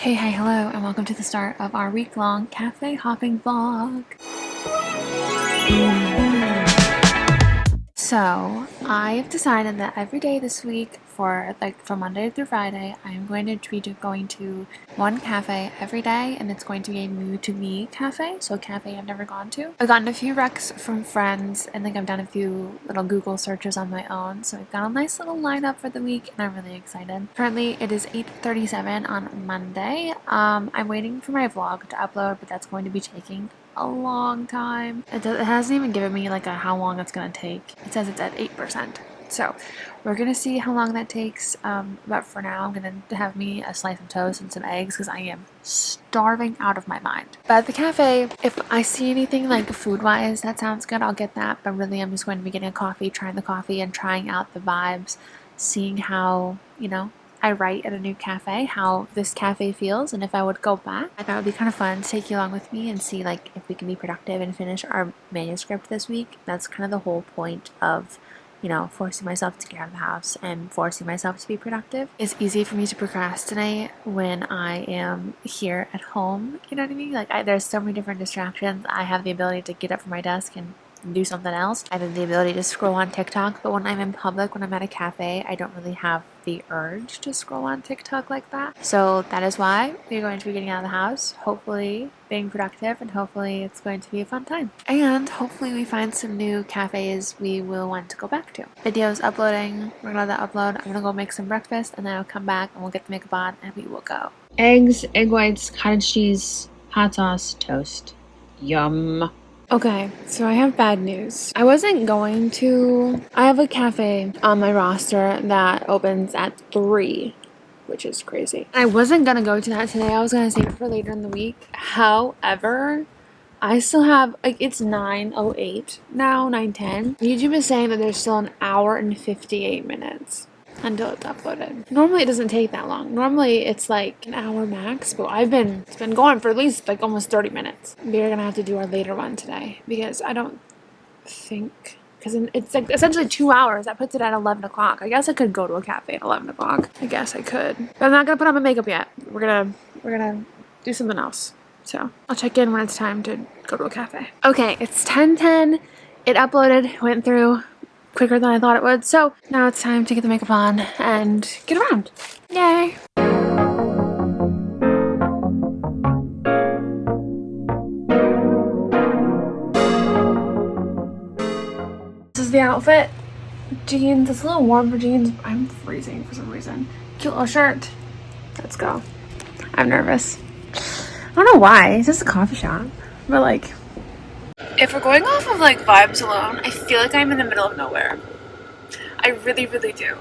Hi, hello, and welcome to the start of our week-long cafe hopping vlog. So, I've decided that every day this week, from Monday through Friday, I'm going to be going to one cafe every day, and it's going to be a new to me cafe, so a cafe I've never gone to. I've gotten a few recs from friends, and I've done a few little Google searches on my own, so I've got a nice little lineup for the week, and I'm really excited. Currently, it is 8:37 on Monday. I'm waiting for my vlog to upload, but that's going to be taking a long time. It hasn't even given me like how long it's gonna take. It says it's at 8%. So we're gonna see how long that takes. But for now, I'm gonna have me a slice of toast and some eggs because I am starving out of my mind. But at the cafe, if I see anything like food-wise that sounds good, I'll get that. But really, I'm just going to be getting a coffee, trying the coffee, and trying out the vibes, seeing how, I write at a new cafe, how this cafe feels, and if I would go back. I thought it would be kind of fun to take you along with me and see if we can be productive and finish our manuscript this week. That's kind of the whole point of, forcing myself to get out of the house and forcing myself to be productive. It's easy for me to procrastinate when I am here at home, you know what I mean? There's so many different distractions. I have the ability to get up from my desk and do something else. I have the ability to scroll on TikTok, but when I'm in public, when I'm at a cafe, I don't really have the urge to scroll on TikTok like that. So that is why we're going to be getting out of the house, hopefully being productive, and hopefully it's going to be a fun time. And hopefully we find some new cafes we will want to go back to. Videos uploading, we're gonna let that upload. I'm gonna go make some breakfast and then I'll come back and we'll get the makeup on and we will go. Eggs, egg whites, cottage cheese, hot sauce, toast. Yum. Okay, so I have bad news. I have a cafe on my roster that opens at 3, which is crazy. I wasn't gonna go to that today. I was gonna save it for later in the week. However, I still have, it's 9:08 now, 9:10. YouTube is saying that there's still an hour and 58 minutes until it's uploaded. Normally it doesn't take that long. Normally it's like an hour max, but it's been going for at least almost 30 minutes. We're gonna have to do our later one today because it's essentially 2 hours. That puts it at 11 o'clock. I guess I could go to a cafe at 11 o'clock. I guess I could. But I'm not gonna put on my makeup yet. We're gonna do something else. So I'll check in when it's time to go to a cafe. Okay, it's 10:10. It uploaded, went through quicker than I thought it would. So now it's time to get the makeup on and get around. Yay! This is the outfit. Jeans. It's a little warm for jeans. I'm freezing for some reason. Cute little shirt. Let's go. I'm nervous. I don't know why. It's just a coffee shop. But if we're going off of vibes alone, I feel like I'm in the middle of nowhere. I really, really do.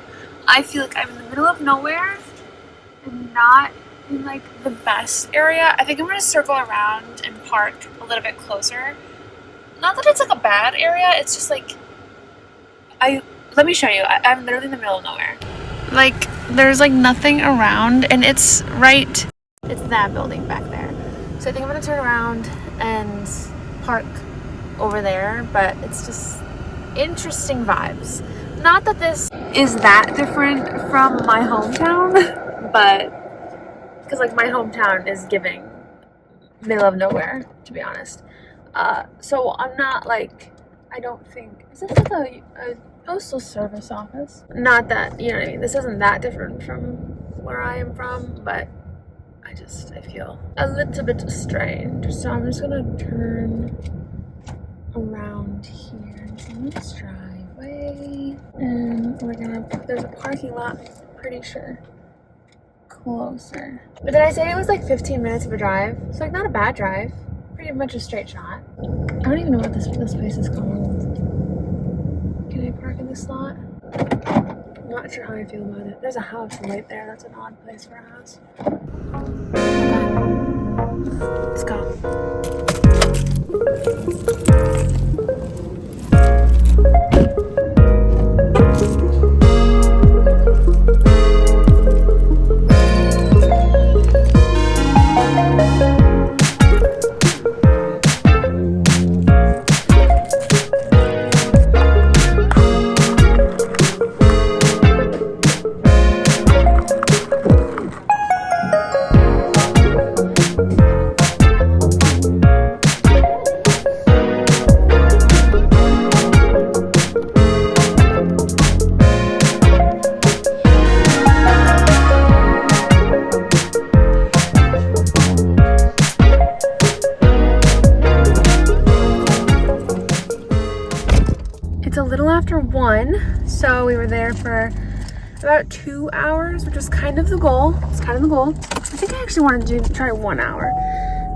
I feel like I'm in the middle of nowhere and not in the best area. I think I'm gonna circle around and park a little bit closer. Not that it's a bad area, it's just let me show you. I'm literally in the middle of nowhere. There's nothing around, and it's that building back there. So I think I'm gonna turn around and park over there, but it's just interesting vibes. Not that this is that different from my hometown, but because my hometown is giving middle of nowhere, to be honest. So I'm not I don't think, is this a postal service office? Not that, you know what I mean, this isn't that different from where I am from, but I feel a little bit strange. So I'm just gonna turn around here in this driveway, and there's a parking lot, I'm pretty sure, closer. But did I say it was 15 minutes of a drive? It's not a bad drive, pretty much a straight shot. I don't even know what this place is called. Can I park in this lot? I'm not sure how I feel about it. There's a house right there. That's an odd place for a house. Okay. Let's go. 1, so we were there for about 2 hours, which was kind of the goal. It's kind of the goal. I think I actually wanted to try 1 hour,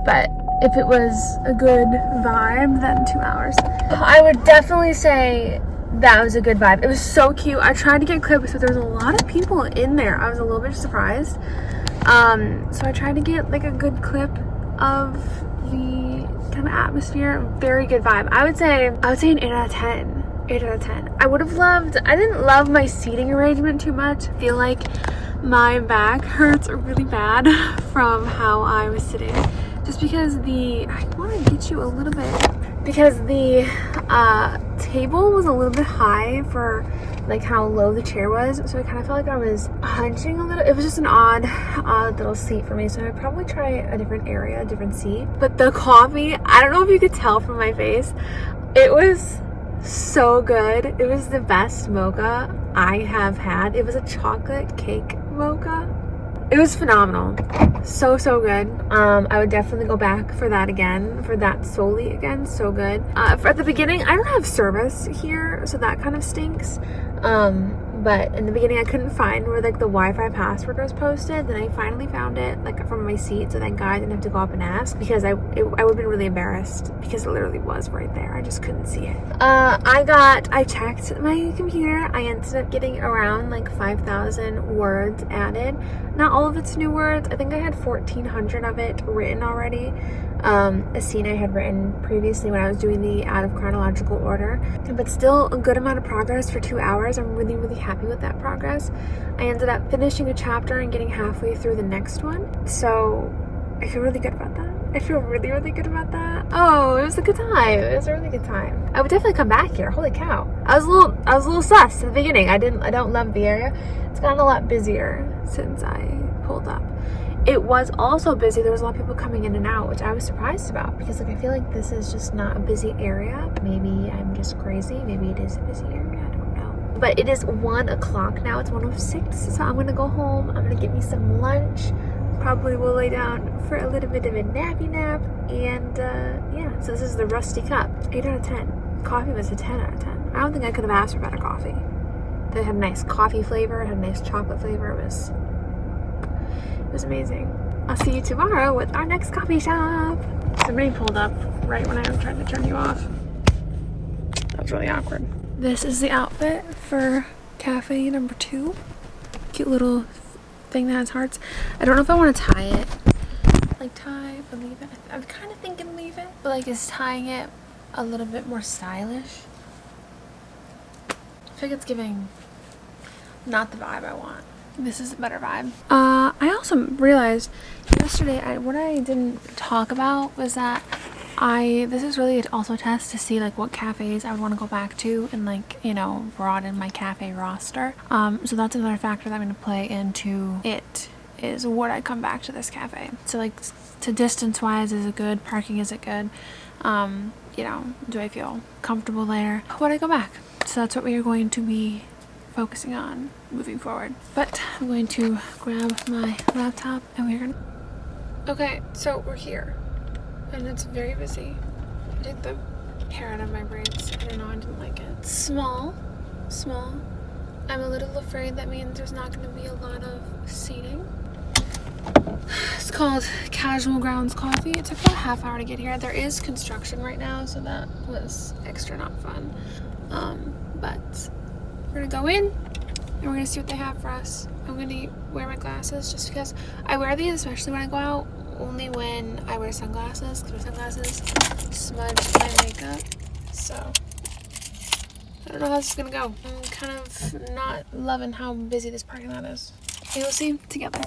but if it was a good vibe, then 2 hours. I would definitely say that was a good vibe. It was so cute. I tried to get clips, but there was a lot of people in there. I was a little bit surprised. So I tried to get like a good clip of the kind of atmosphere. Very good vibe. I would say an 8 out of 10. 8 out of 10. I didn't love my seating arrangement too much. I feel like my back hurts really bad from how I was sitting. Just because I want to get you a little bit, because the table was a little bit high for like how low the chair was, so I kind of felt like I was hunching a little. It was just an odd little seat for me, so I'd probably try a different area, a different seat. But the coffee, I don't know if you could tell from my face, it was so good. It was the best mocha I have had. It was a chocolate cake mocha. It was phenomenal. So good. I would definitely go back for that again, for that solely again. So good. For at the beginning, I don't have service here, so that kind of stinks. But in the beginning I couldn't find where like the Wi-Fi password was posted. Then I finally found it like from my seat, so thank God I didn't have to go up and ask, because I would have been really embarrassed, because it literally was right there. I just couldn't see it. I checked my computer. I ended up getting around like 5,000 words added. Not all of it's new words. I think I had 1,400 of it written already. A scene I had written previously when I was doing the out of chronological order, but still a good amount of progress for 2 hours. I'm really happy with that progress. I ended up finishing a chapter and getting halfway through the next one, so I feel really good about that. I feel really good about that. Oh, it was a good time. It was a really good time. I would definitely come back here. Holy cow. I was a little sus at the beginning. I don't love the area. It's gotten a lot busier since I pulled up. It was also busy. There was a lot of people coming in and out, which I was surprised about, because like I feel like this is just not a busy area. Maybe I'm just crazy. Maybe it is a busy area. I don't know. But it is 1 o'clock now. It's 1:06. So I'm gonna go home. I'm gonna get me some lunch. Probably will lay down for a little bit of a nappy nap. And yeah, so this is the Rusty Cup. 8 out of 10. Coffee was a 10 out of 10. I don't think I could have asked for better coffee. It had a nice coffee flavor. It had a nice chocolate flavor. It was amazing. I'll see you tomorrow with our next coffee shop. Somebody pulled up right when I was trying to turn you off. That was really awkward. This is the outfit for cafe number 2. Cute little thing that has hearts. I don't know if I want to tie it. Like tie or leave it. I'm kind of thinking leave it. But like, is tying it a little bit more stylish? I think it's giving not the vibe I want. This is a better vibe. I also realized yesterday, what I didn't talk about was that this is really also a test to see like what cafes I would want to go back to and like, you know, broaden my cafe roster. So that's another factor that I'm going to play into it, is would I come back to this cafe? So like, to distance wise, is it good? Parking, is it good? You know, do I feel comfortable there? Would I go back? So that's what we are going to be focusing on moving forward. But I'm going to grab my laptop and we're gonna... Okay, so we're here and it's very busy. I took the hair out of my braids. I don't know, I didn't like it. Small. I'm a little afraid that means there's not going to be a lot of seating. It's called Casual Grounds Coffee. It took about a half hour to get here. There is construction right now, so that was extra not fun. But we're gonna go in and we're gonna see what they have for us. I'm gonna wear my glasses just because I wear these, especially when I go out, only when I wear sunglasses, because my sunglasses smudge my makeup. So I don't know how this is gonna go. I'm kind of not loving how busy this parking lot is. We will see together.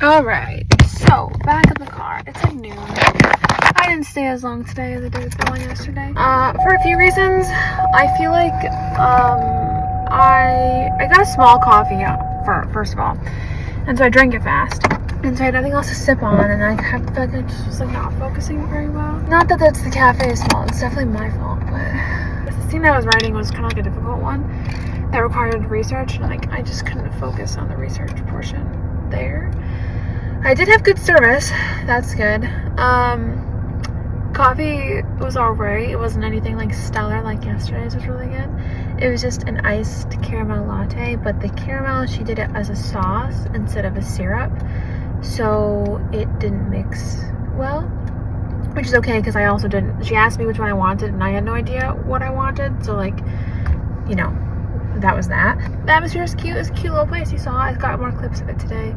Alright, so back in the car. It's like noon. I didn't stay as long today as I did yesterday. For a few reasons. I feel like I got a small coffee first of all. And so I drank it fast. And so I had nothing else to sip on, and I felt like I just was like not focusing very well. Not that that's the cafe's fault, it's definitely my fault, but the scene I was writing was kind of like a difficult one that required research, and like I just couldn't focus on the research portion there. I did have good service, that's good. Coffee was alright. It wasn't anything like stellar like yesterday's was really good. It was just an iced caramel latte, but the caramel, she did it as a sauce instead of a syrup, so it didn't mix well, which is okay because I also didn't. She asked me which one I wanted and I had no idea what I wanted, so like, you know, that was that. The atmosphere is cute. It's a cute little place. You saw I got more clips of it today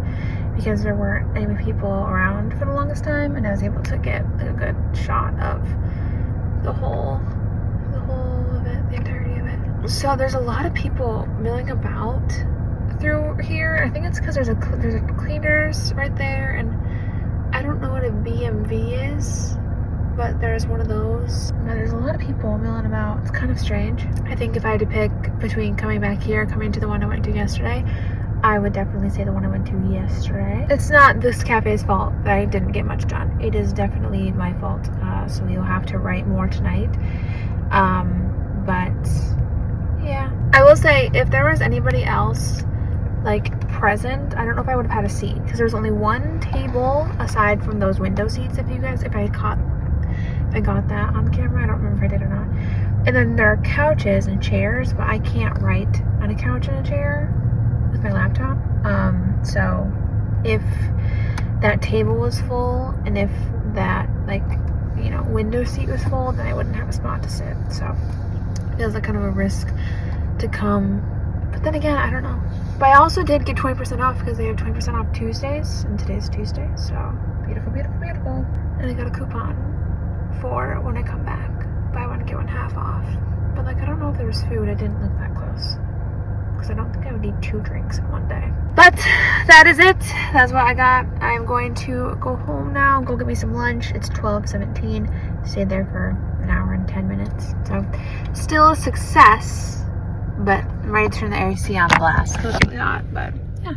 because there weren't any people around for the longest time, and I was able to get like a good shot of the whole of it, the entirety of it. So there's a lot of people milling about through here. I think it's because there's a cleaners right there, and I don't know what a BMV is, but there's one of those. Now there's a lot of people milling about. It's kind of strange. I think if I had to pick between coming back here, coming to the one I went to yesterday, I would definitely say the one I went to yesterday. It's not this cafe's fault that I didn't get much done. It is definitely my fault. So you'll have to write more tonight. But yeah, I will say if there was anybody else like present, I don't know if I would have had a seat because there's only one table aside from those window seats. If I got that on camera, I don't remember if I did or not. And then there are couches and chairs, but I can't write on a couch and a chair with my laptop. So if that table was full and if that like, you know, window seat was full, then I wouldn't have a spot to sit. So it feels like kind of a risk to come. But then again, I don't know. But I also did get 20% off because they have 20% off Tuesdays, and today's Tuesday, so beautiful, beautiful, beautiful. And I got a coupon for when I come back. Buy one, get one half off. But like, I don't know if there was food. I didn't look that close because I don't think I would need 2 drinks in one day. But that is it. That's what I got. I'm going to go home now, go get me some lunch. It's 12:17. Stayed there for an hour and 10 minutes. So still a success, but I'm ready to turn the AC on blast. It's really hot, but yeah.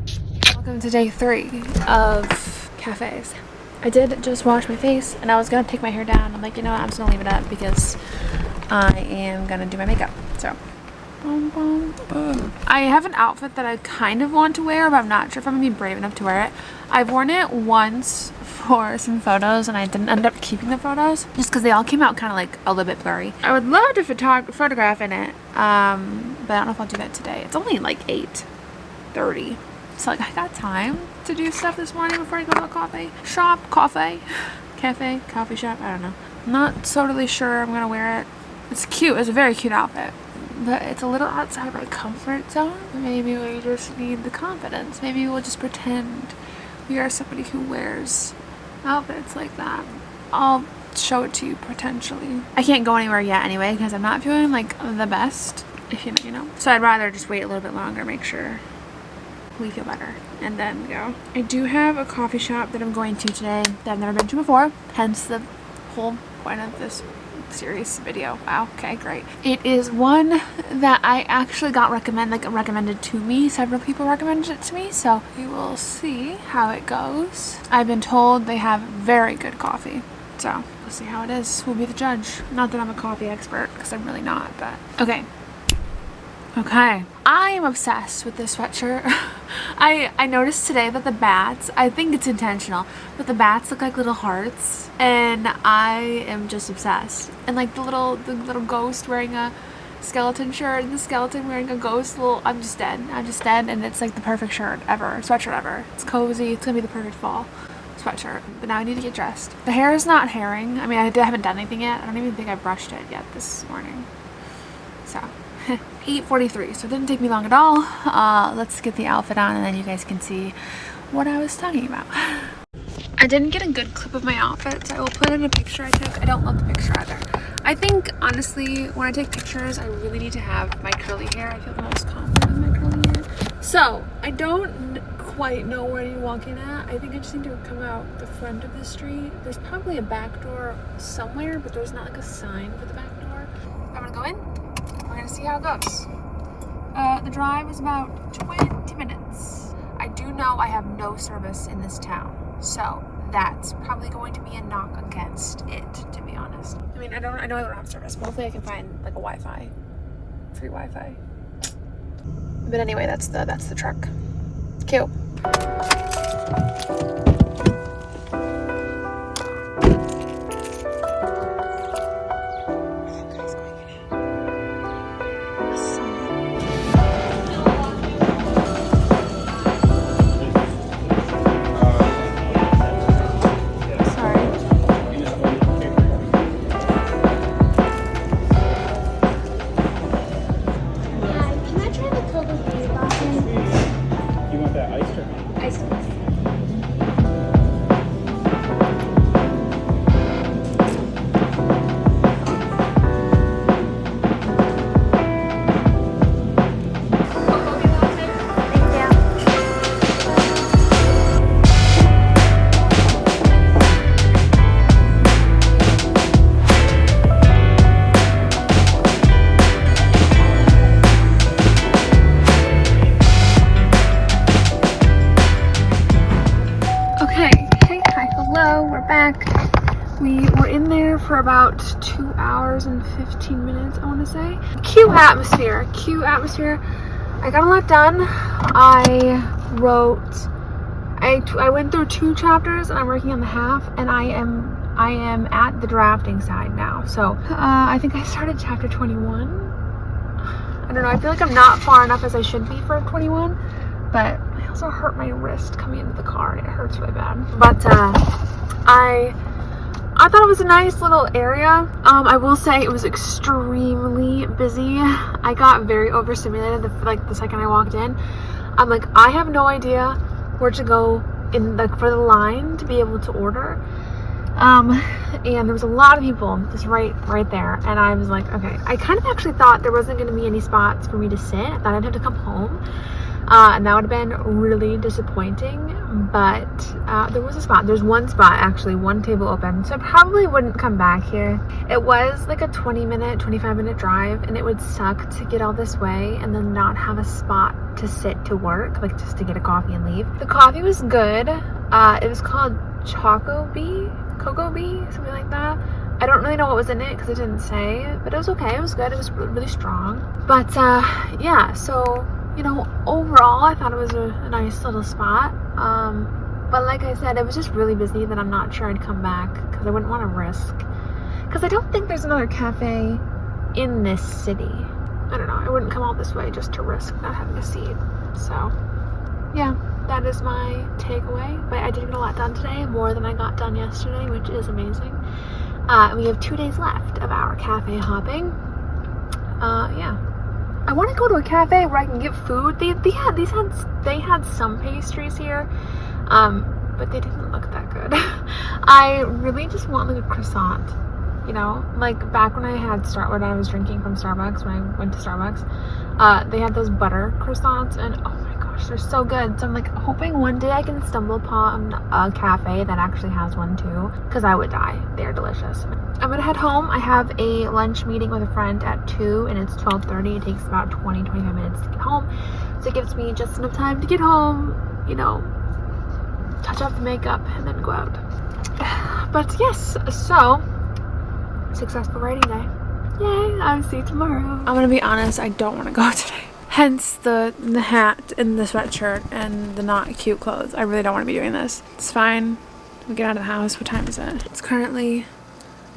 Welcome to day 3 of cafes. I did just wash my face and I was gonna take my hair down. I'm like, you know what, I'm just gonna leave it up because I am gonna do my makeup. So I have an outfit that I kind of want to wear, but I'm not sure if I'm gonna be brave enough to wear it. I've worn it once for some photos and I didn't end up keeping the photos just because they all came out kind of like a little bit blurry. I would love to photograph in it, but I don't know if I'll do that today. It's only like 8:30, so like I got time to do stuff this morning before I go to a coffee shop. Coffee shop, I don't know. I'm not totally sure I'm gonna wear it. It's cute. It's a very cute outfit, but it's a little outside my comfort zone. Maybe we just need the confidence. Maybe we'll just pretend we are somebody who wears outfits like that. I'll show it to you potentially. I can't go anywhere yet anyway because I'm not feeling like the best, if you know. So I'd rather just wait a little bit longer, make sure we feel better, and then go. I do have a coffee shop that I'm going to today that I've never been to before, hence the whole point of this series video. Wow, okay, great. It is one that I actually got recommended to me. Several people recommended it to me, so we will see how it goes. I've been told they have very good coffee, so we'll see how it is. We'll be the judge. Not that I'm a coffee expert, because I'm really not, but okay. I am obsessed with this sweatshirt. I noticed today that the bats, I think it's intentional, but the bats look like little hearts, and I am just obsessed. And like the little ghost wearing a skeleton shirt and the skeleton wearing a ghost I'm just dead, and it's like the perfect sweatshirt ever. It's cozy, it's gonna be the perfect fall sweatshirt. But now I need to get dressed. The hair is not hairing. I mean, I haven't done anything yet. I don't even think I brushed it yet this morning. So 8:43, so it didn't take me long at all. Let's get the outfit on and then you guys can see what I was talking about. I didn't get a good clip of my outfit, so I will put in a picture I took. I don't love the picture either. I think, honestly, when I take pictures, I really need to have my curly hair. I feel the most confident with my curly hair. So, I don't quite know where you're walking at. I think I just need to come out the front of the street. There's probably a back door somewhere, but there's not like a sign for the back door. I'm gonna go in. We're gonna see how it goes. The drive is about 20 minutes. I do know I have no service in this town, so that's probably going to be a knock against it, to be honest. I mean, I know I don't have service, but hopefully I can find like a Wi-Fi, free Wi-Fi. But anyway, that's the truck. Cute. We were in there for about 2 hours and 15 minutes, I want to say. Cute atmosphere. I got a lot done. I went through 2 chapters and I'm working on the half, and I am at the drafting side now. So I think I started chapter 21. I don't know, I feel like I'm not far enough as I should be for 21, but I also hurt my wrist coming into the car and it hurts really bad. But I thought it was a nice little area. I will say it was extremely busy. I got very overstimulated the second I walked in. I'm like, I have no idea where to go for the line to be able to order. And there was a lot of people just right there, and I was like, okay. I kind of actually thought there wasn't going to be any spots for me to sit. I thought I'd have to come home, and that would have been really disappointing. But there was a spot. There's one spot, actually, one table open, so I probably wouldn't come back here. It was like a 25-minute drive, and it would suck to get all this way and then not have a spot to sit to work, like just to get a coffee and leave. The coffee was good. It was called Cocoa Bee, something like that. I don't really know what was in it because it didn't say, but it was okay. It was good. It was really strong. But yeah, so overall I thought it was a nice little spot. But like I said, it was just really busy that I'm not sure I'd come back because I wouldn't want to risk. Because I don't think there's another cafe in this city. I don't know. I wouldn't come all this way just to risk not having a seat. So yeah. That is my takeaway, but I did get a lot done today, more than I got done yesterday, which is amazing. We have 2 days left of our cafe hopping. Yeah. I want to go to a cafe where I can get food. They had some pastries here, but they didn't look that good. I really just want like a croissant, like back when I was drinking from Starbucks, when I went to Starbucks, they had those butter croissants, and oh my gosh, they're so good. So I'm like hoping one day I can stumble upon a cafe that actually has one too, because I would die. They're delicious. I'm gonna head home. I have a lunch meeting with a friend at 2 and it's 12:30. It takes about 20-25 minutes to get home, so it gives me just enough time to get home, touch up the makeup and then go out. But yes, so successful writing day. Yay, I'll see you tomorrow. I'm gonna be honest, I don't want to go today. Hence the hat and the sweatshirt and the not cute clothes. I really don't want to be doing this. It's fine. We get out of the house. What time is it? It's currently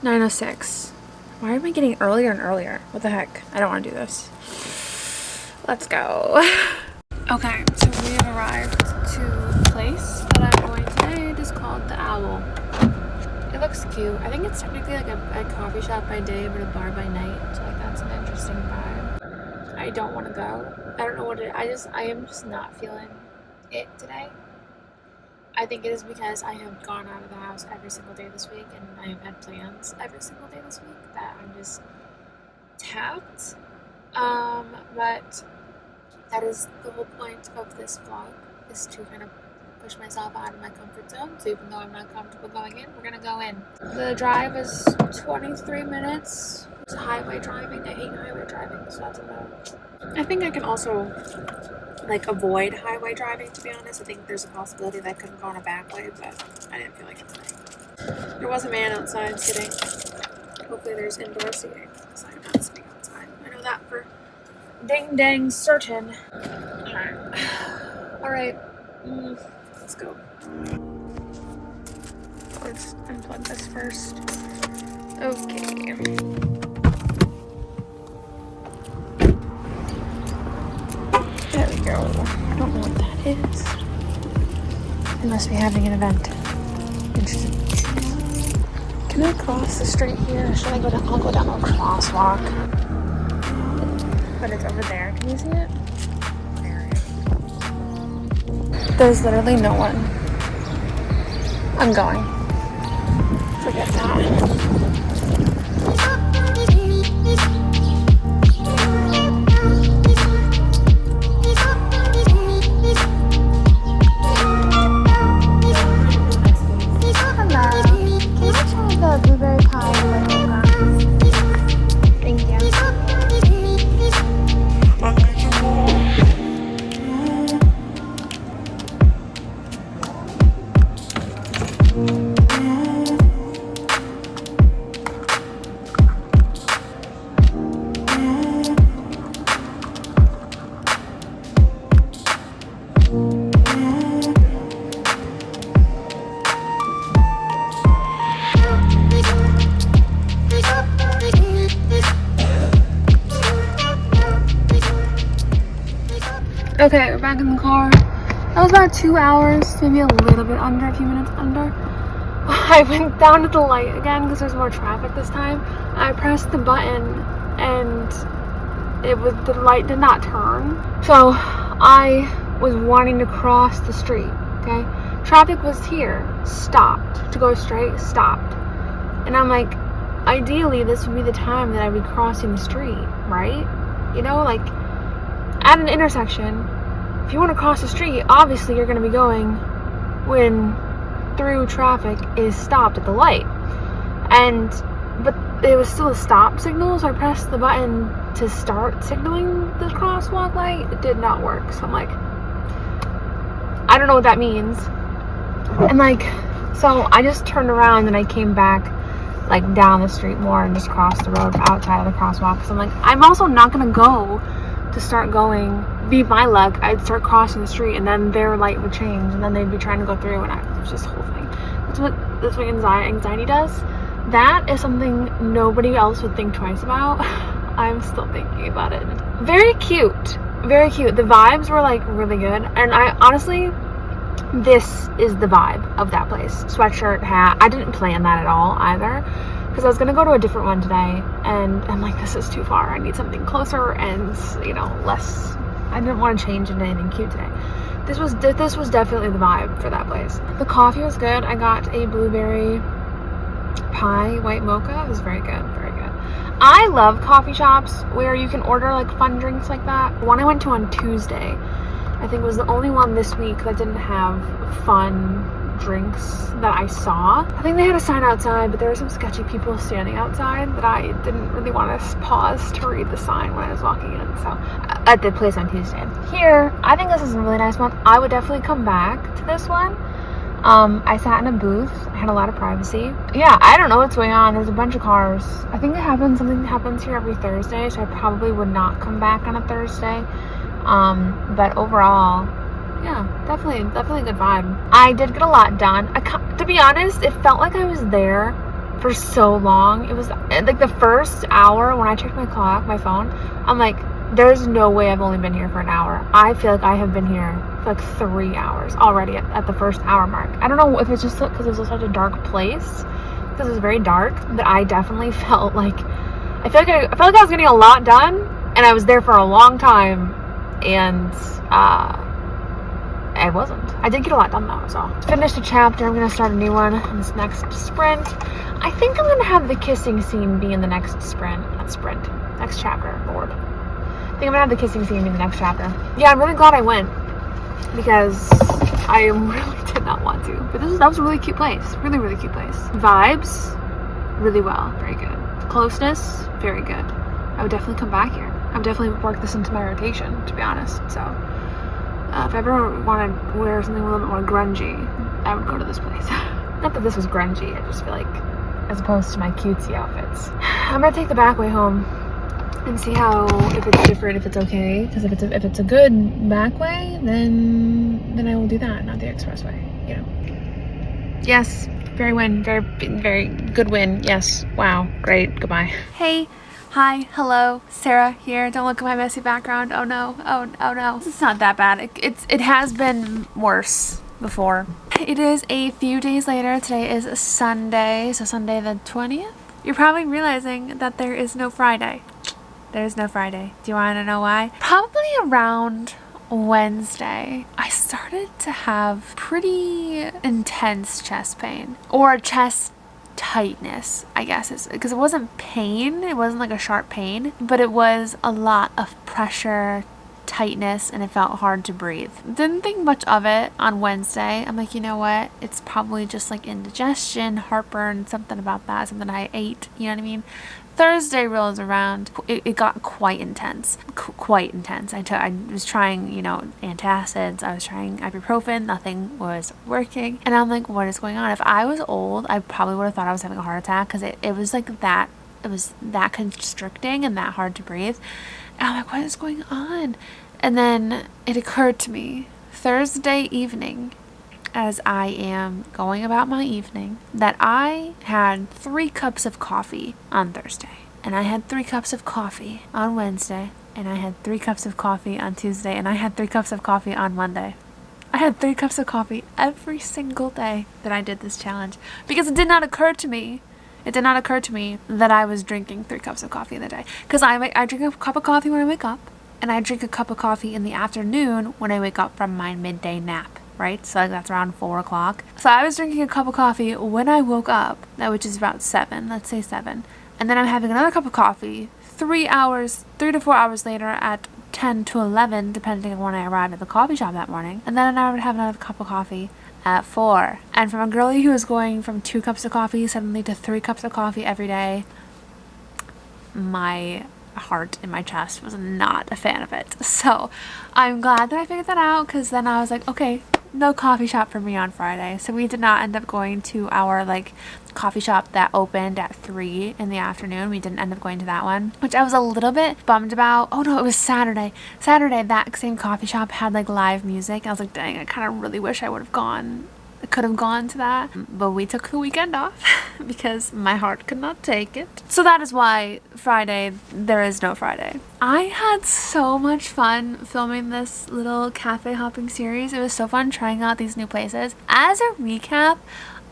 9:06. Why am I getting earlier and earlier? What the heck? I don't want to do this. Let's go. Okay, so we have arrived to the place that I'm going today. It is called The Owl. It looks cute. I think it's technically like a coffee shop by day, but a bar by night. So like that's an interesting vibe. I don't want to go. I don't know what I am just not feeling it today. I think it is because I have gone out of the house every single day this week, and I have had plans every single day this week that I'm just tapped. But that is the whole point of this vlog. is to kind of push myself out of my comfort zone. So even though I'm not comfortable going in, we're gonna go in. The drive is 23 minutes. It's highway driving. I hate highway driving, so that's about. I think I can also like avoid highway driving, to be honest. I think there's a possibility that I could go on a back way, but I didn't feel like it today. There was a man outside sitting. Hopefully there's indoor seating, so I'm not sitting outside. I know that for dang certain. Alright. Let's go. Let's unplug this first. Okay. There we go. I don't know what that is. They must be having an event. Interesting. Can I cross the street here? Should I go down? I'll go down a crosswalk. But it's over there. Can you see it? There it is. There's literally no one. I'm going. Forget that. Blueberry pie with thank you. Okay, we're back in the car. That was about 2 hours, maybe a little bit under, a few minutes under. I went down to the light again because there's more traffic this time. I pressed the button and the light did not turn. So I was wanting to cross the street, okay? Traffic was here, stopped. To go straight, stopped. And I'm like, ideally this would be the time that I'd be crossing the street, right? You know, like at an intersection, if you want to cross the street, obviously you're going to be going when through traffic is stopped at the light. But it was still a stop signal, so I pressed the button to start signaling the crosswalk light. It did not work. So I'm like, I don't know what that means. And like, so I just turned around and I came back like down the street more and just crossed the road outside of the crosswalk. So I'm like, I'm also not going to go to start going, be my luck, I'd start crossing the street and then their light would change and then they'd be trying to go through and it was just the whole thing. That's what anxiety does. That is something nobody else would think twice about. I'm still thinking about it. Very cute. Very cute. The vibes were like really good. And I honestly, this is the vibe of that place. Sweatshirt, hat. I didn't plan that at all either. Because I was going to go to a different one today, and I'm like, this is too far. I need something closer and, you know, less. I didn't want to change into anything cute today. This was definitely the vibe for that place. The coffee was good. I got a blueberry pie, white mocha. It was very good, very good. I love coffee shops where you can order like fun drinks like that. One I went to on Tuesday, I think was the only one this week that didn't have fun drinks that I saw. I think they had a sign outside, but there were some sketchy people standing outside that I didn't really want to pause to read the sign when I was walking in. So at the place on Tuesday. Here, I think this is a really nice one. I would definitely come back to this one. I sat in a booth. I had a lot of privacy. Yeah, I don't know what's going on. There's a bunch of cars. I think something happens here every Thursday, so I probably would not come back on a Thursday. But overall, yeah, definitely a good vibe. I did get a lot done. To be honest, it felt like I was there for so long. It was like the first hour when I checked my clock, my phone, I'm like, there's no way I've only been here for an hour. I feel like I have been here for like 3 hours already at the first hour mark. I don't know if it's just because it was such a dark place, because it was very dark, but I definitely felt like, I felt like I was getting a lot done, and I was there for a long time, and I wasn't. I did get a lot done though, so. Finished a chapter, I'm gonna start a new one in this next sprint. I think I'm gonna have the kissing scene be in the next next chapter, Lord. I think I'm gonna have the kissing scene be in the next chapter. Yeah, I'm really glad I went. because I really did not want to. But that was a really cute place. Really, really cute place. Vibes, really well. Very good. Closeness, very good. I would definitely come back here. I would definitely work this into my rotation, to be honest. So if I ever want to wear something a little bit more grungy, I would go to this place. Not that this was grungy, I just feel like, as opposed to my cutesy outfits. I'm gonna take the back way home and see how, if it's different, if it's okay. Because if it's a good back way, then I will do that, not the expressway, you know. Yes, very good win. Yes, wow, great, goodbye. Hey, hi, hello, Sarah here. Don't look at my messy background. Oh no, oh no. It's not that bad. It has been worse before. It is a few days later. Today is Sunday, so Sunday the 20th. You're probably realizing that there is no Friday. There's no Friday. Do you want to know why? Probably around Wednesday, I started to have pretty intense chest pain, or chest tightness, I guess, because it wasn't pain. It wasn't like a sharp pain, but it was a lot of pressure, tightness, and it felt hard to breathe. Didn't think much of it on Wednesday. I'm like, you know what? It's probably just like indigestion, heartburn, something about that, something I ate, you know what I mean? Thursday rolls around, it got quite intense. Quite intense. I was trying, you know, antacids, I was trying ibuprofen, nothing was working. And I'm like, what is going on? If I was old, I probably would have thought I was having a heart attack, because it was like that, it was that constricting and that hard to breathe. And I'm like, what is going on? And then it occurred to me Thursday evening, as I am going about my evening, that I had 3 cups of coffee on Thursday, and I had 3 cups of coffee on Wednesday, and I had 3 cups of coffee on Tuesday, and I had 3 cups of coffee on Monday. I had 3 cups of coffee every single day that I did this challenge, because it did not occur to me that I was drinking 3 cups of coffee in a day. Because I drink a cup of coffee when I wake up, and I drink a cup of coffee in the afternoon when I wake up from my midday nap. Right? So like that's around 4 o'clock. So I was drinking a cup of coffee when I woke up, which is about 7, let's say 7. And then I'm having another cup of coffee 3 to 4 hours later at 10 to 11, depending on when I arrived at the coffee shop that morning. And then I would have another cup of coffee at 4. And from a girlie who was going from 2 cups of coffee suddenly to 3 cups of coffee every day, my heart in my chest was not a fan of it. So I'm glad that I figured that out, because then I was like, okay, no coffee shop for me on Friday. So we did not end up going to our like coffee shop that opened at 3 in the afternoon. We didn't end up going to that one, which I was a little bit bummed about. Oh no, it was Saturday. That same coffee shop had like live music. I was like, dang, I kind of really wish I would have gone. I could have gone to that, but we took the weekend off because my heart could not take it. So that is why Friday, there is no Friday. I had so much fun filming this little cafe hopping series. It was so fun trying out these new places. As a recap,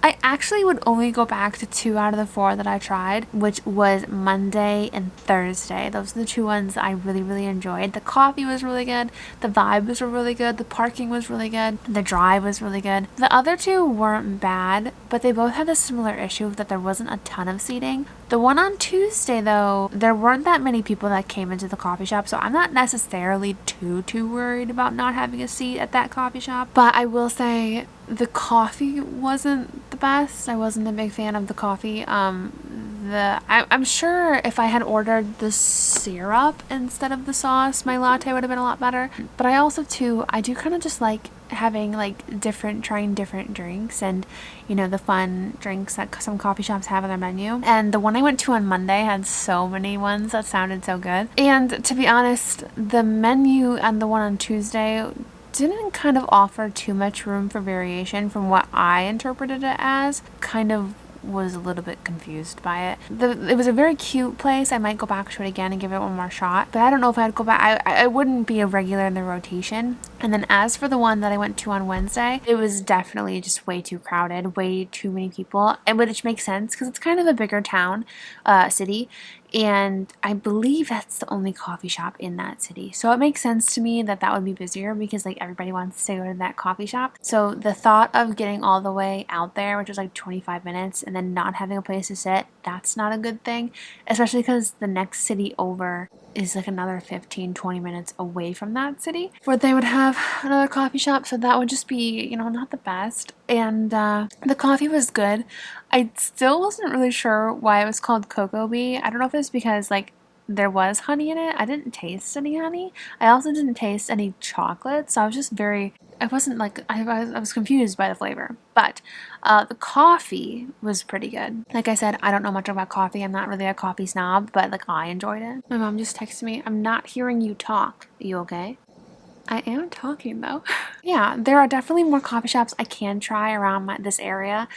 I actually would only go back to 2 out of the 4 that I tried, which was Monday and Thursday. Those are the 2 ones I really, really enjoyed. The coffee was really good. The vibes were really good. The parking was really good. The drive was really good. The other 2 weren't bad, but they both had a similar issue that there wasn't a ton of seating. The one on Tuesday, though, there weren't that many people that came into the coffee shop, so I'm not necessarily too worried about not having a seat at that coffee shop. But I will say the coffee wasn't the best. I wasn't a big fan of the coffee. I'm sure if I had ordered the syrup instead of the sauce, my latte would have been a lot better. But I also too, I do kind of just like having like trying different drinks, and you know, the fun drinks that some coffee shops have on their menu. And the one I went to on Monday had so many ones that sounded so good. And to be honest, the menu and the one on Tuesday didn't kind of offer too much room for variation from what I interpreted it as. Kind of was a little bit confused by it. It was a very cute place. I might go back to it again and give it one more shot, but I don't know if I'd go back. I wouldn't be a regular in the rotation. And then as for the one that I went to on Wednesday, it was definitely just way too crowded, way too many people, and which makes sense because it's kind of a bigger town, city, and I believe that's the only coffee shop in that city. So it makes sense to me that that would be busier because like everybody wants to go to that coffee shop. So the thought of getting all the way out there, which was like 25 minutes, and then not having a place to sit, that's not a good thing, especially because the next city over is like another 15-20 minutes away from that city where they would have another coffee shop, so that would just be, you know, not the best. And the coffee was good. I still wasn't really sure why it was called Cocoa Bee. I don't know if it's because like there was honey in it. I didn't taste any honey. I also didn't taste any chocolate, so I was just very, I wasn't like, I was confused by the flavor. But the coffee was pretty good. Like I said, I don't know much about coffee. I'm not really a coffee snob, but like I enjoyed it. My mom just texted me, "I'm not hearing you talk. Are you okay?" I am talking though. Yeah, there are definitely more coffee shops I can try around this area.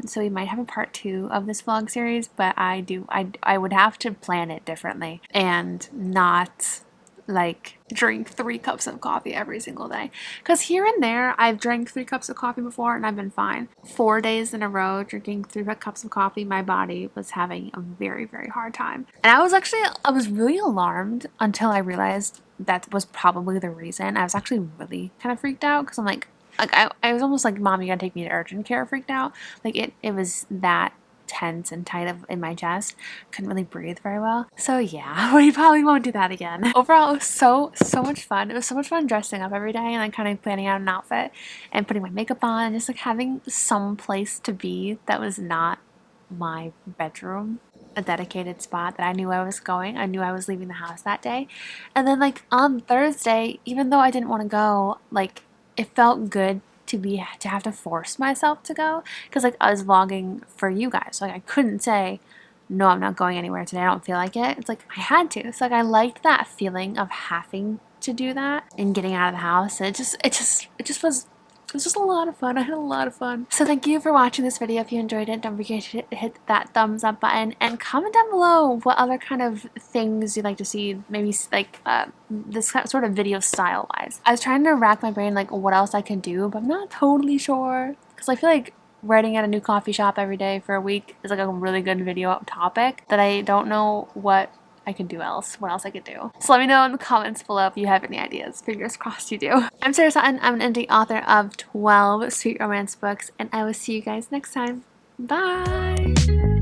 So we might have a part 2 of this vlog series, but I would have to plan it differently and not like drink 3 cups of coffee every single day. Because here and there, I've drank 3 cups of coffee before and I've been fine. 4 days in a row drinking 3 cups of coffee, my body was having a very, very hard time. And I was really alarmed until I realized that was probably the reason. I was actually really kind of freaked out because I'm like I was almost like, "Mom, you gotta take me to urgent care," freaked out. Like it was that tense and tight in my chest. Couldn't really breathe very well. So yeah, we probably won't do that again. Overall, it was so much fun. It was so much fun dressing up every day and like kind of planning out an outfit and putting my makeup on and just like having some place to be that was not my bedroom, a dedicated spot that I knew I was going. I knew I was leaving the house that day. And then like on Thursday, even though I didn't want to go, like it felt good to have to force myself to go because like I was vlogging for you guys. Like I couldn't say no, I'm not going anywhere today. I don't feel like it. It's like I had to. It's like I liked that feeling of having to do that and getting out of the house. And it was just a lot of fun. I had a lot of fun. So thank you for watching this video. If you enjoyed it, don't forget to hit that thumbs up button and comment down below what other kind of things you'd like to see, maybe like this sort of video style wise. I was trying to rack my brain like what else I could do, but I'm not totally sure because I feel like writing at a new coffee shop every day for a week is like a really good video topic that I don't know what I could do what else I could do. So let me know in the comments below if you have any ideas. Fingers crossed you do. I'm Sarah Sutton. I'm an indie author of 12 sweet romance books, and I will see you guys next time. Bye!